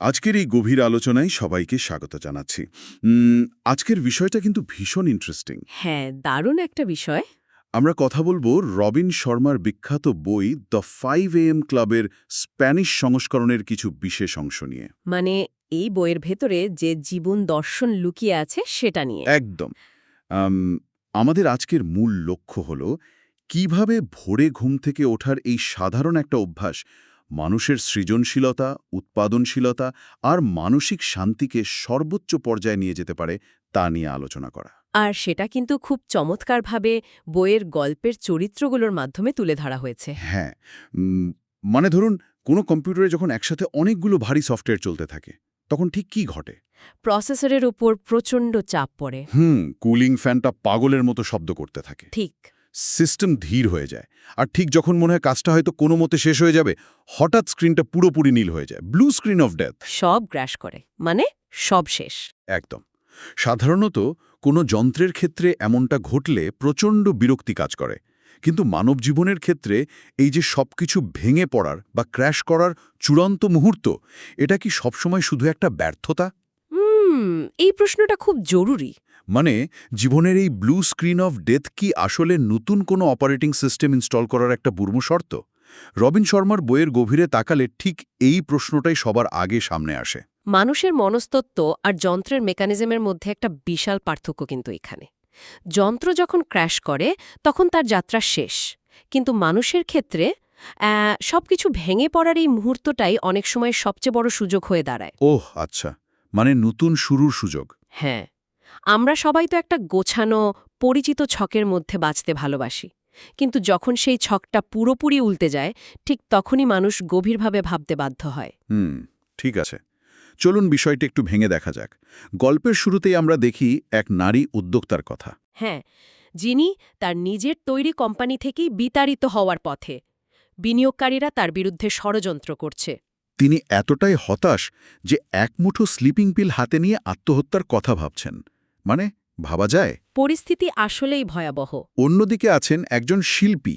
আজকের এই গভীর আলোচনায় সবাইকে স্বাগত জানাচ্ছি। আজকের বিষয়টা কিন্তু ভীষণ ইন্টারেস্টিং। হ্যাঁ, দারুণ একটা বিষয়। আমরা কথা বলবো রবিন শর্মার বিখ্যাত বই দ্য 5 AM ক্লাবের স্প্যানিশ সংস্করণের কিছু বিশেষ অংশ নিয়ে। মানে এই বইয়ের ভেতরে যে জীবন দর্শন লুকিয়ে আছে সেটা নিয়ে। একদম। আম, আমাদের আজকের মূল লক্ষ্য হল কিভাবে ভোরে ঘুম থেকে ওঠার এই সাধারণ একটা অভ্যাস মানুষের সৃজনশীলতা, উৎপাদনশীলতা আর মানসিক শান্তিকে সর্বোচ্চ পর্যায়ে নিয়ে যেতে পারে তা নিয়ে আলোচনা করা। আর সেটা কিন্তু খুব চমৎকারভাবে বইয়ের গল্পের চরিত্রগুলোর মাধ্যমে তুলে ধরা হয়েছে। হ্যাঁ, মানে ধরুন কোনো কম্পিউটারে যখন একসাথে অনেকগুলো ভারী সফটওয়্যার চলতে থাকে তখন ঠিক কি ঘটে? প্রসেসরের উপর প্রচণ্ড চাপ পড়ে। কুলিং ফ্যানটা পাগলের মতো শব্দ করতে থাকে, ঠিক। সিস্টেম ধীর হয়ে যায়, আর ঠিক যখন মনে হয় কাজটা হয়তো কোনো মতে শেষ হয়ে যাবে, হঠাৎ স্ক্রিনটা পুরোপুরি নীল হয়ে যায়, ব্লু স্ক্রিন অফ ডেথ। সব গ্রাস করে, মানে সব শেষ। একদম। সাধারণত কোনো যন্ত্রের ক্ষেত্রে এমনটা ঘটলে প্রচণ্ড বিরক্তি কাজ করে, কিন্তু মানব জীবনের ক্ষেত্রে এই যে সবকিছু ভেঙে পড়ার বা ক্র্যাশ করার চূড়ান্ত মুহূর্ত, এটা কি সবসময় শুধু একটা ব্যর্থতা? এই প্রশ্নটা খুব জরুরি। মানে জীবনের এই ব্লু স্ক্রিন অফ ডেথ কি আসলে নতুন কোনো অপারেটিং সিস্টেম ইনস্টল করার একটা পূর্ব শর্ত? রবিন শর্মার বইয়ের গভীরে তাকালে ঠিক এই প্রশ্নটাই সবার আগে সামনে আসে। মানুষের মনস্তত্ত্ব আর যন্ত্রের মেকানিজমের মধ্যে একটা বিশাল পার্থক্য কিন্তু এখানে। যন্ত্র যখন ক্র্যাশ করে তখন তার যাত্রা শেষ, কিন্তু মানুষের ক্ষেত্রে সবকিছু ভেঙে পড়ার এই মুহূর্তটাই অনেক সময় সবচেয়ে বড় সুযোগ হয়ে দাঁড়ায়। ওহ আচ্ছা, মানে নতুন শুরুর সুযোগ। হ্যাঁ, আমরা সবাই তো একটা গোছানো পরিচিত ছকের মধ্যে বাঁচতে ভালোবাসি, কিন্তু যখন সেই ছকটা পুরোপুরি উল্টে যায় ঠিক তখনই মানুষ গভীরভাবে ভাবতে বাধ্য হয়। ঠিক আছে, চলুন বিষয়টি একটু ভেঙে দেখা যাক। গল্পের শুরুতেই আমরা দেখি এক নারী উদ্যোক্তার কথা। হ্যাঁ, যিনি তার নিজের তৈরি কোম্পানি থেকেই বিতাড়িত হওয়ার পথে। বিনিয়োগকারীরা তার বিরুদ্ধে ষড়যন্ত্র করছে। তিনি এতটাই হতাশ যে এক মুঠো স্লিপিং পিল হাতে নিয়ে আত্মহত্যার কথা ভাবছেন। মানে ভাবা যায়? পরিস্থিতি আসলেই ভয়াবহ। অন্যদিকে আছেন একজন শিল্পী,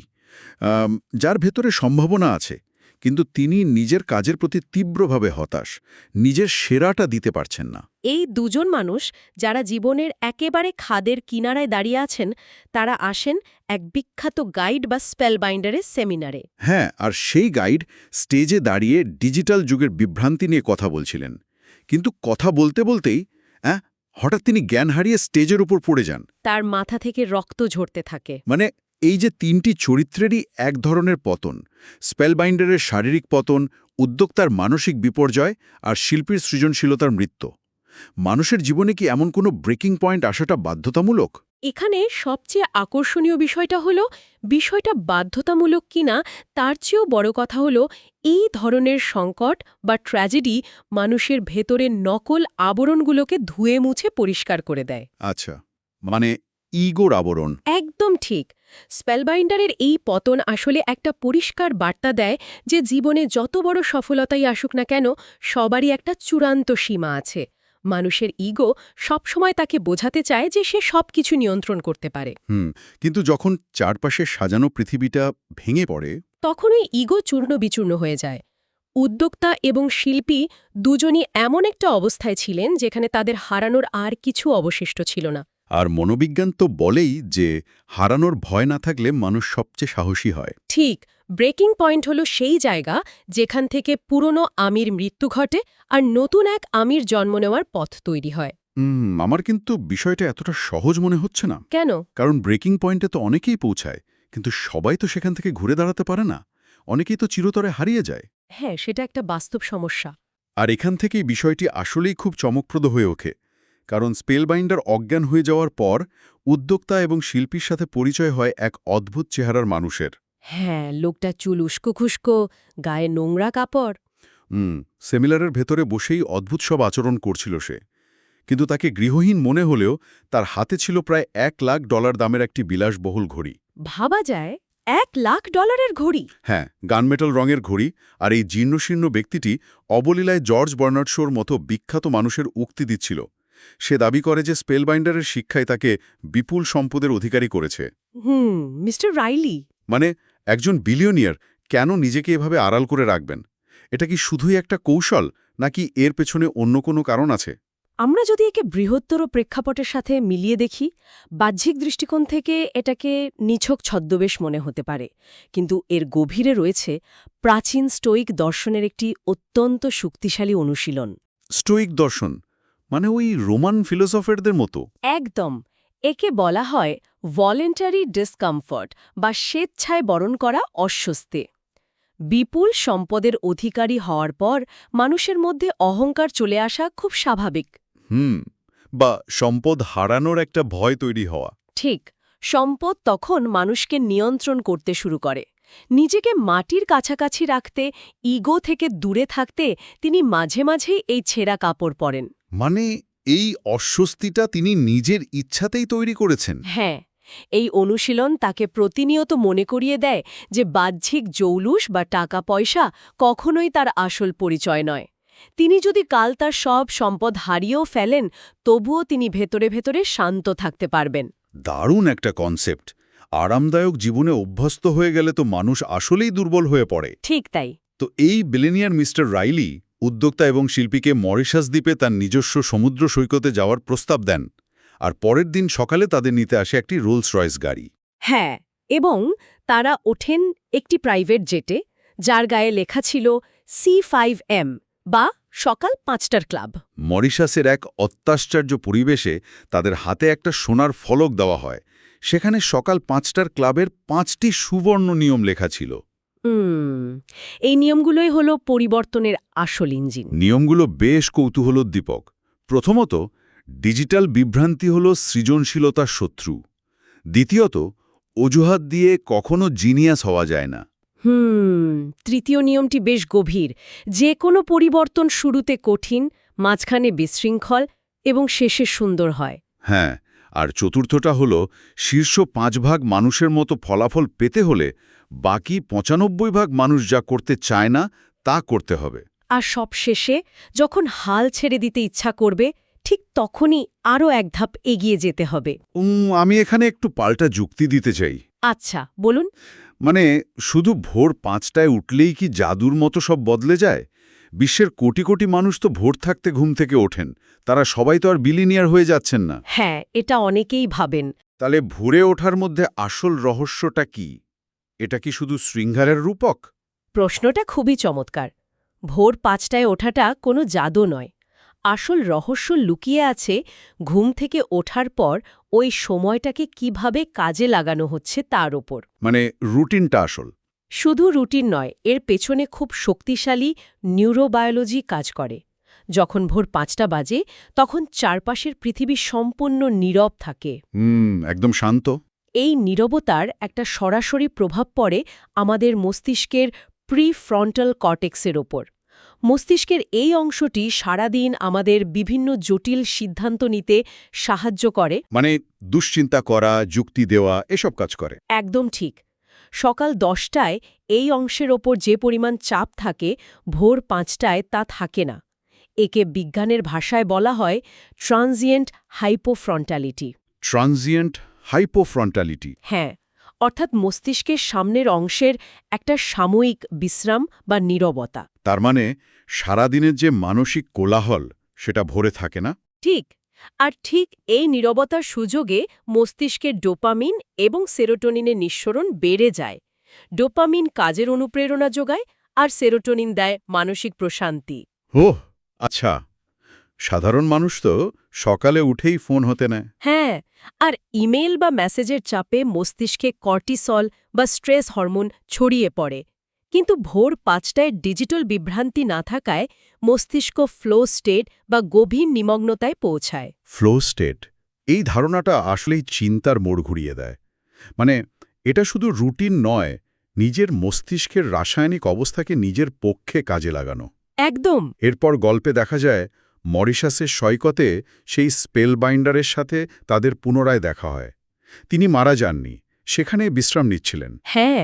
যার ভেতরে সম্ভাবনা আছে, কিন্তু তিনি নিজের কাজের প্রতি তীব্রভাবে হতাশ, নিজের সেরাটা দিতে পারছেন না। এই দুজন মানুষ যারা জীবনের একেবারে খাদের কিনারায় দাঁড়িয়ে আছেন, তারা আসেন এক বিখ্যাত গাইড বা স্পেলবাইন্ডারের সেমিনারে। হ্যাঁ, আর সেই গাইড স্টেজে দাঁড়িয়ে ডিজিটাল যুগের বিভ্রান্তি নিয়ে কথা বলছিলেন। কিন্তু কথা বলতে বলতেই হঠাৎ তিনি জ্ঞান হারিয়ে স্টেজের উপর পড়ে যান। তার মাথা থেকে রক্ত ঝরতে থাকে। মানে এই যে তিনটি চরিত্রেরই এক ধরনের পতন, স্পেলবাইন্ডারের শারীরিক পতন, উদ্যোক্তার মানসিক বিপর্যয় আর শিল্পীর সৃজনশীলতার মৃত্যু। মানুষের জীবনে কি এমন কোনো ব্রেকিং পয়েন্ট আসাটা বাধ্যতামূলক? এখানে সবচেয়ে আকর্ষণীয় বিষয়টা বাধ্যতামূলক কিনা তার চেয়েও বড় কথা হলো এই ধরনের সংকট বা ট্র্যাজেডি মানুষের ভেতরের নকল আবরণগুলোকে ধুয়ে মুছে পরিষ্কার করে দেয়। আচ্ছা, মানে ইগোর আবরণ। একদম ঠিক। স্পেলবাইন্ডারের এই পতন আসলে একটা পরিষ্কার বার্তা দেয় যে জীবনে যত বড় সফলতাই আসুক না কেন, সবারই একটা চূড়ান্ত সীমা আছে। মানুষের ইগো সবসময় তাকে বোঝাতে চায় যে সে সবকিছু নিয়ন্ত্রণ করতে পারে। কিন্তু যখন চারপাশে সাজানো পৃথিবীটা ভেঙে পড়ে, তখন ওই ইগো চূর্ণ বিচূর্ণ হয়ে যায়। উদ্যোক্তা এবং শিল্পী দুজনই এমন একটা অবস্থায় ছিলেন যেখানে তাদের হারানোর আর কিছু অবশিষ্ট ছিল না। আর মনোবিজ্ঞান তো বলেই যে হারানোর ভয় না থাকলে মানুষ সবচেয়ে সাহসী হয়। ঠিক, ব্রেকিং পয়েন্ট হলো সেই জায়গা যেখান থেকে পুরনো আমির মৃত্যু ঘটে আর নতুন এক আমির জন্ম নেওয়ার পথ তৈরি হয়। আমার কিন্তু বিষয়টা এতটা সহজ মনে হচ্ছে না। কেন? কারণ ব্রেকিং পয়েন্টে তো অনেকেই পৌঁছায়, কিন্তু সবাই তো সেখান থেকে ঘুরে দাঁড়াতে পারে না। অনেকেই তো চিরতরে হারিয়ে যায়। হ্যাঁ, সেটা একটা বাস্তব সমস্যা। আর এখান থেকেই বিষয়টি আসলেই খুব চমকপ্রদ হয়ে ওঠে। কারণ স্পেলবাইন্ডার অজ্ঞান হয়ে যাওয়ার পর উদ্যোক্তা এবং শিল্পীর সাথে পরিচয় হয় এক অদ্ভুত চেহারার মানুষের। হ্যাঁ, লোকটা চুল উস্কো-খুস্কো, গায়ে নোংরা কাপড়। সেমিনারের ভেতরে বসেই অদ্ভুত সব আচরণ করছিল সে। কিন্তু তাকে গৃহহীন মনে হলেও তার হাতে ছিল প্রায় $1,00,000 দামের একটি বিলাসবহুল ঘড়ি। ভাবা যায়, $1,00,000 ঘড়ি! হ্যাঁ, গানমেটাল রঙের ঘড়ি। আর এই জীর্ণশীর্ণ ব্যক্তিটি অবলীলায় জর্জ বার্নার্ড শোর মতো বিখ্যাত মানুষের উক্তি দিচ্ছিল। সে দাবি করে যে স্পেলবাইন্ডারের শিক্ষায় তাকে বিপুল সম্পদের অধিকারী করেছে। Mister Riley. মানে একজন বিলিয়নিয়ার কেন নিজেকে এভাবে আড়াল করে রাখবেন? এটা কি শুধুই একটা কৌশল, নাকি এর পেছনে অন্য কোনো কারণ আছে? আমরা যদি একে বৃহত্তর প্রেক্ষাপটের সাথে মিলিয়ে দেখি, বাহ্যিক দৃষ্টিকোণ থেকে এটাকে নিছক ছদ্মবেশ মনে হতে পারে, কিন্তু এর গভীরে রয়েছে প্রাচীন স্টোয়িক দর্শনের একটি অত্যন্ত শক্তিশালী অনুশীলন। স্টোয়িক দর্শন মানে ওই রোমান ফিলোসফারদের মতো? একদম। একে বলা হয় ভলেন্টারি ডিসকমফর্ট বা স্বেচ্ছায় বরণ করা অস্বস্তি। বিপুল সম্পদের অধিকারী হওয়ার পর মানুষের মধ্যে অহংকার চলে আসা খুব স্বাভাবিক। বা সম্পদ হারানোর একটা ভয় তৈরি হওয়া। ঠিক, সম্পদ তখন মানুষকে নিয়ন্ত্রণ করতে শুরু করে। নিজেকে মাটির কাছাকাছি রাখতে, ইগো থেকে দূরে থাকতে তিনি মাঝে মাঝেই এই ছেঁড়া কাপড় পরেন। মানে এই অস্বস্তিটা তিনি নিজের ইচ্ছাতেই তৈরি করেছেন? হ্যাঁ, এই অনুশীলন তাকে প্রতিনিয়ত মনে করিয়ে দেয় যে বাহ্যিক জৌলুস বা টাকা পয়সা কখনোই তার আসল পরিচয় নয়। তিনি যদি কাল তার সব সম্পদ হারিয়েও ফেলেন, তবুও তিনি ভেতরে ভেতরে শান্ত থাকতে পারবেন। দারুণ একটা কনসেপ্ট। আরামদায়ক জীবনে অভ্যস্ত হয়ে গেলে তো মানুষ আসলেই দুর্বল হয়ে পড়ে। ঠিক তাই। তো এই বিলিনিয়ার মিস্টার রাইলি উদ্যোক্তা এবং শিল্পীকে মরিশাস দ্বীপে তার নিজস্ব সমুদ্র সৈকতে যাওয়ার প্রস্তাব দেন, আর পরের দিন সকালে তাদের নিতে আসে একটি রোলস রয়েস গাড়ি। হ্যাঁ, এবং তারা ওঠেন একটি প্রাইভেট জেটে, যার গায়ে লেখা ছিল C5M বা সকাল 5টার ক্লাব। মরিশাসের এক অত্যাশ্চর্য পরিবেশে তাদের হাতে একটা সোনার ফলক দেওয়া হয়। সেখানে সকাল 5টার ক্লাবের 5টি সুবর্ণ নিয়ম লেখা ছিল। এই নিয়মগুলোই হল পরিবর্তনের আসল ইঞ্জিন। নিয়মগুলো বেশ কৌতূহলোদ্দীপক। প্রথমত, ডিজিটাল বিভ্রান্তি হল সৃজনশীলতার শত্রু। দ্বিতীয়ত, অজুহাত দিয়ে কখনো জিনিয়াস হওয়া যায় না। তৃতীয় নিয়মটি বেশ গভীর। যে কোনো পরিবর্তন শুরুতে কঠিন, মাঝখানে বিশৃঙ্খল এবং শেষে সুন্দর হয়। হ্যাঁ, আর চতুর্থটা হল শীর্ষ 5 ভাগ মানুষের মতো ফলাফল পেতে হলে বাকি 95 ভাগ মানুষ যা করতে চায় না তা করতে হবে। আর সবশেষে যখন হাল ছেড়ে দিতে ইচ্ছা করবে, ঠিক তখনই আরও এক ধাপ এগিয়ে যেতে হবে। আমি এখানে একটু পাল্টা যুক্তি দিতে চাই। আচ্ছা, বলুন। মানে শুধু ভোর 5টায় উঠলেই কি জাদুর মতো সব বদলে যায়? বিশ্বের কোটি কোটি মানুষ তো ভোর থাকতে ঘুম থেকে ওঠেন, তারা সবাই তো আর বিলিনিয়ার হয়ে যাচ্ছেন না। হ্যাঁ, এটা অনেকেই ভাবেন। তাহলে ভোরে ওঠার মধ্যে আসল রহস্যটা কি? এটা কি শুধু শৃঙ্গারের রূপক? প্রশ্নটা খুবই চমৎকার। ভোর 5টায় ওঠাটা কোনো জাদু নয়। আসল রহস্য লুকিয়ে আছে ঘুম থেকে ওঠার পর ওই সময়টাকে কিভাবে কাজে লাগানো হচ্ছে তার ওপর। মানে রুটিনটা আসল। শুধু রুটিন নয়, এর পেছনে খুব শক্তিশালী নিউরোবায়োলজি কাজ করে। যখন ভোর 5টা বাজে, তখন চারপাশের পৃথিবী সম্পূর্ণ নীরব থাকে। একদম শান্ত। এই নীরবতার একটা সরাসরি প্রভাব পড়ে আমাদের মস্তিষ্কের প্রিফ্রন্টাল কর্টেক্সের ওপর। মস্তিষ্কের এই অংশটি সারাদিন আমাদের বিভিন্ন জটিল সিদ্ধান্ত নিতে সাহায্য করে। মানে দুশ্চিন্তা করা, যুক্তি দেওয়া, এসব কাজ করে। একদম ঠিক। সকাল 10টায় এই অংশের ওপর যে পরিমাণ চাপ থাকে, ভোর 5টায় তা থাকে না। একে বিজ্ঞানের ভাষায় বলা হয় ট্রানজিয়েন্ট হাইপোফ্রন্টালিটি। ট্রানজিয়েন্ট হাইপোফ্রন্টালিটি। হ্যাঁ, অর্থাৎ মস্তিষ্কের সামনের অংশের একটা সাময়িক বিশ্রাম বা নীরবতা। তার মানে সারাদিনের যে মানসিক কোলাহল সেটা ভোরে থাকে না। ঠিক। আর ঠিক এই নীরবতার সুযোগে মস্তিষ্কের ডোপামিন এবং সেরোটোনিনের নিঃসরণ বেড়ে যায়। ডোপামিন কাজের অনুপ্রেরণা যোগায়, আর সেরোটোনিন দেয় মানসিক প্রশান্তি। ওহ, আচ্ছা। সাধারণ মানুষ তো সকালে উঠেই ফোন হতে নেয়। হ্যাঁ, আর ইমেল বা মেসেজের চাপে মস্তিষ্কে কর্টিসল বা স্ট্রেস হরমোন ছড়িয়ে পড়ে। কিন্তু ভোর 5টায় ডিজিটাল বিভ্রান্তি না থাকায় মস্তিষ্ক ফ্লো স্টেট বা গভীর নিমগ্নতায় পৌঁছায়। ফ্লো স্টেট, এই ধারণাটা আসলেই চিন্তার মোড় ঘুরিয়ে দেয়। মানে এটা শুধু রুটিন নয়, নিজের মস্তিষ্কের রাসায়নিক অবস্থাকে নিজের পক্ষে কাজে লাগানো। একদম। এরপর গল্পে দেখা যায় মরিশাসের সৈকতে সেই স্পেলবাইন্ডারের সাথে তাদের পুনরায় দেখা হয়। তিনি মারা যাননি, সেখানে বিশ্রাম নিচ্ছিলেন। হ্যাঁ,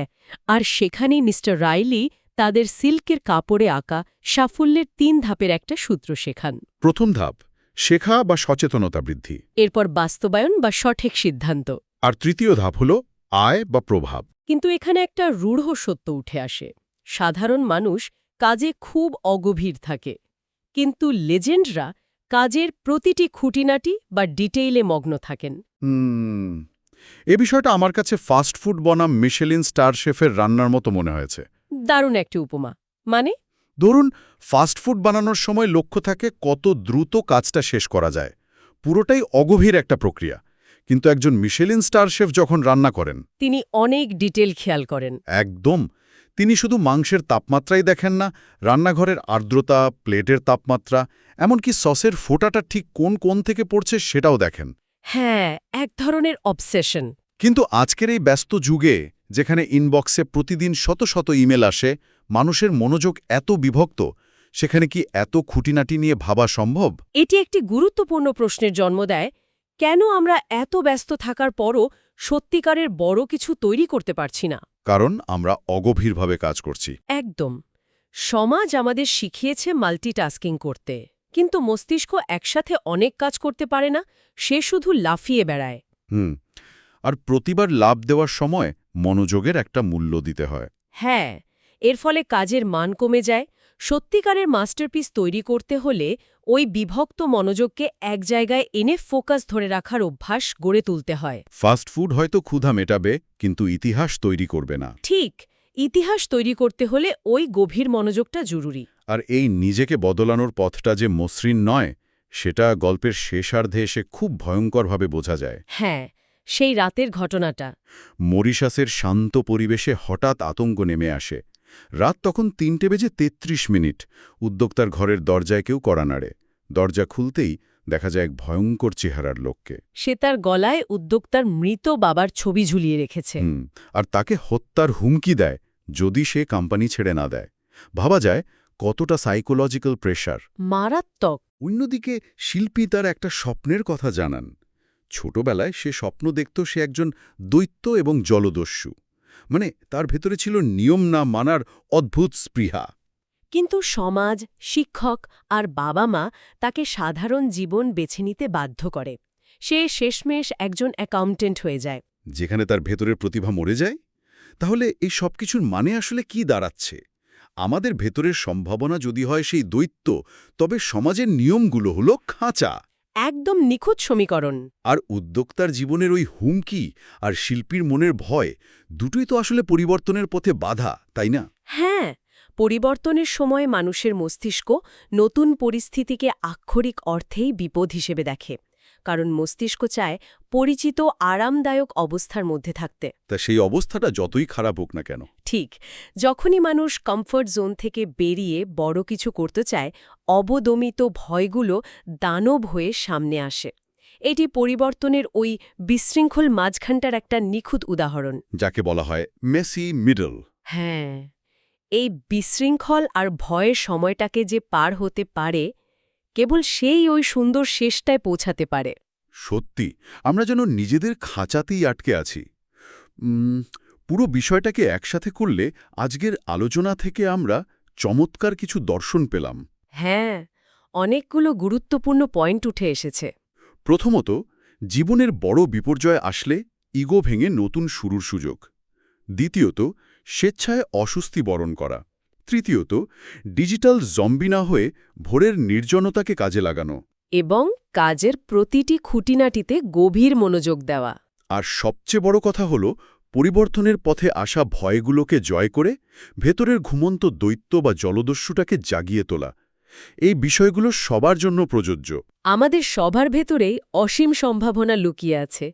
আর সেখানেই মিস্টার রাইলি তাদের সিল্কের কাপড়ে আঁকা সাফল্যের 3 ধাপের একটা সূত্র শেখান। প্রথম ধাপ শেখা বা সচেতনতা বৃদ্ধি। এরপর বাস্তবায়ন বা সঠিক সিদ্ধান্ত। আর তৃতীয় ধাপ হল আয় বা প্রভাব। কিন্তু এখানে একটা রূঢ় সত্য উঠে আসে। সাধারণ মানুষ কাজে খুব অগভীর থাকে। কিন্তু লেজেন্ডরা কাজের প্রতিটি খুঁটিনাটি বা ডিটেইলে মগ্ন থাকেন। এ বিষয়টা আমার কাছে ফাস্ট ফুড বনাম মিশেলিন স্টার শেফের রান্নার মতো মনে হয়েছে। দারুণ একটি উপমা। মানে ধরুন, ফাস্ট ফুড বানানোর সময় লক্ষ্য থাকে কত দ্রুত কাজটা শেষ করা যায়, পুরোটাই অগভীর একটা প্রক্রিয়া। কিন্তু একজন মিশেলিন স্টার শেফ যখন রান্না করেন, তিনি অনেক ডিটেল খেয়াল করেন। একদম, তিনি শুধু মাংসের তাপমাত্রাই দেখেন না, রান্নাঘরের আর্দ্রতা, প্লেটের তাপমাত্রা, এমনকি সসের ফোঁটাটা ঠিক কোন কোণ থেকে পড়ছে সেটাও দেখেন। হ্যাঁ, এক ধরনের অবসেশন। কিন্তু আজকের এই ব্যস্ত যুগে, যেখানে ইনবক্সে প্রতিদিন শত শত ইমেল আসে, মানুষের মনোযোগ এত বিভক্ত, সেখানে কি এত খুঁটিনাটি নিয়ে ভাবা সম্ভব? এটি একটি গুরুত্বপূর্ণ প্রশ্নের জন্ম দেয়। কেন আমরা এত ব্যস্ত থাকার পরও সত্যিকারের বড় কিছু তৈরি করতে পারছি না? কারণ আমরা অগভীরভাবে কাজ করছি। একদম। সমাজ আমাদের শিখিয়েছে মাল্টিটাস্কিং করতে, কিন্তু মস্তিষ্ক একসাথে অনেক কাজ করতে পারে না, সে শুধু লাফিয়ে বেড়ায়। আর প্রতিবার লাভ দেওয়ার সময় মনোযোগের একটা মূল্য দিতে হয়। হ্যাঁ, এর ফলে কাজের মান কমে যায়। সত্যিকারের মাস্টারপিস তৈরি করতে হলে ওই বিভক্ত মনোযোগকে এক জায়গায় এনে ফোকাস ধরে রাখার অভ্যাস গড়ে তুলতে হয়। ফাস্ট ফুড হয়তো ক্ষুধা মেটাবে, কিন্তু ইতিহাস তৈরি করবে না। ঠিক, ইতিহাস তৈরি করতে হলে ওই গভীর মনোযোগটা জরুরি। আর এই নিজেকে বদলানোর পথটা যে মসৃণ নয়, সেটা গল্পের শেষার্ধে এসে খুব ভয়ঙ্করভাবে বোঝা যায়। হ্যাঁ, সেই রাতের ঘটনাটা। মরিশাসের শান্ত পরিবেশে হঠাৎ আতঙ্ক নেমে আসে। রাত তখন 3:33। উদ্যোক্তার ঘরের দরজায় কেউ কড়া নাড়ে। দরজা খুলতেই দেখা যায় এক ভয়ঙ্কর চেহারার লোককে। সে তার গলায় উদ্যোক্তার মৃত বাবার ছবি ঝুলিয়ে রেখেছে। আর তাকে হত্যার হুমকি দেয় যদি সে কোম্পানি ছেড়ে না দেয়। ভাবা যায় কতটা সাইকোলজিক্যাল প্রেশার। মারাত্মক। অন্যদিকে শিল্পী তার একটা স্বপ্নের কথা জানান। ছোটবেলায় সে স্বপ্ন দেখত সে একজন দৈত্য এবং জলদস্যু। মানে তার ভেতরে ছিল নিয়ম না মানার অদ্ভুত স্পৃহা। কিন্তু সমাজ, শিক্ষক আর বাবা মা তাকে সাধারণ জীবন বেছে নিতে বাধ্য করে। সে শেষমেশ একজন অ্যাকাউন্টেন্ট হয়ে যায়। যেখানে তার ভেতরের প্রতিভা মরে যায়। তাহলে এই সব কিছুর মানে আসলে কি দাঁড়াচ্ছে? আমাদের ভেতরের সম্ভাবনা যদি হয় সেই দৈত্য, তবে সমাজের নিয়মগুলো হলো খাঁচা। একদম নিখুঁত সমীকরণ। আর উদ্যোক্তার জীবনের ওই হুমকি আর শিল্পীর মনের ভয়, দুটোই তো আসলে পরিবর্তনের পথে বাধা, তাই না? হ্যাঁ, পরিবর্তনের সময় মানুষের মস্তিষ্ক নতুন পরিস্থিতিকে আক্ষরিক অর্থেই বিপদ হিসেবে দেখে। কারণ মস্তিষ্ক চায় পরিচিত আরামদায়ক অবস্থার মধ্যে থাকতে। তা সেই অবস্থাটা যতই খারাপ হোক না কেন। ঠিক, যখনই মানুষ কমফোর্ট জোন থেকে বেরিয়ে বড় কিছু করতে চায়, অবদমিত ভয়গুলো দানব হয়ে সামনে আসে। এটি পরিবর্তনের ওই বিশৃঙ্খল মাঝখানটার একটা নিখুঁত উদাহরণ। যাকে বলা হয় মেসি মিডল। হ্যাঁ, এই বিশৃঙ্খল আর ভয়ের সময়টাকে যে পার হতে পারে, কেবল সেই ওই সুন্দর শেষটায় পৌঁছাতে পারে। সত্যি, আমরা যেন নিজেদের খাঁচাতেই আটকে আছি। পুরো বিষয়টাকে একসাথে করলে আজকের আলোচনা থেকে আমরা চমৎকার কিছু দর্শন পেলাম। হ্যাঁ, অনেকগুলো গুরুত্বপূর্ণ পয়েন্ট উঠে এসেছে। প্রথমত, জীবনের বড় বিপর্যয় আসলে ইগো ভেঙে নতুন শুরুর সুযোগ। দ্বিতীয়ত, স্বেচ্ছায় অস্বস্তি বরণ করা। তৃতীয়ত, ডিজিটাল জম্বি না হয়ে ভোরের নির্জনতাকে কাজে লাগানো। এবং কাজের প্রতিটি খুঁটিনাটিতে গভীর মনোযোগ দেওয়া। আর সবচেয়ে বড় কথা হল, পরিবর্তনের পথে আসা ভয়গুলোকে জয় করে ভেতরের ঘুমন্ত দৈত্য বা জলদস্যুটাকে জাগিয়ে তোলা। এই বিষয়গুলো সবার জন্য প্রযোজ্য। আমাদের সবার ভেতরেই অসীম সম্ভাবনা লুকিয়ে আছে।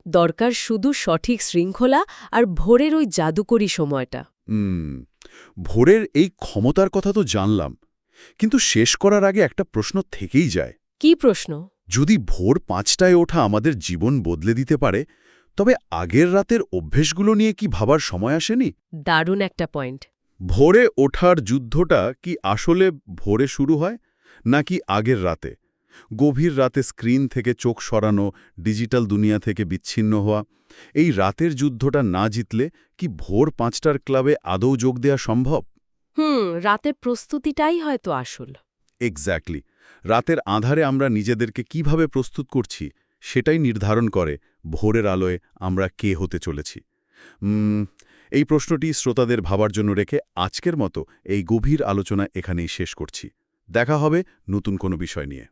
দরকার শুধু সঠিক শৃঙ্খলা আর ভোরের ওই জাদুকরী সময়টা। ভোরের এই ক্ষমতার কথা তো জানলাম, কিন্তু শেষ করার আগে একটা প্রশ্ন থেকেই যায়। কি প্রশ্ন? যদি ভোর 5টায় ওঠা আমাদের জীবন বদলে দিতে পারে, তবে আগের রাতের অভ্যেসগুলো নিয়ে কি ভাবার সময় আসেনি? দারুণ একটা পয়েন্ট। ভোরে ওঠার যুদ্ধটা কি আসলে ভোরে শুরু হয়, নাকি আগের রাতে? গভীর রাতে স্ক্রিন থেকে চোখ সরানো, ডিজিটাল দুনিয়া থেকে বিচ্ছিন্ন হওয়া, এই রাতের যুদ্ধটা না জিতলে কি ভোর 5টার ক্লাবে আদৌ যোগ দেয়া সম্ভব? রাতের প্রস্তুতিটাই হয়তো আসল। এক্স্যাক্টলি। রাতের আঁধারে আমরা নিজেদেরকে কিভাবে প্রস্তুত করছি, সেটাই নির্ধারণ করে ভোরের আলোয় আমরা কে হতে চলেছি। এই প্রশ্নটি শ্রোতাদের ভাবার জন্য রেখে আজকের মতো এই গভীর আলোচনা এখানেই শেষ করছি। দেখা হবে নতুন কোনো বিষয় নিয়ে।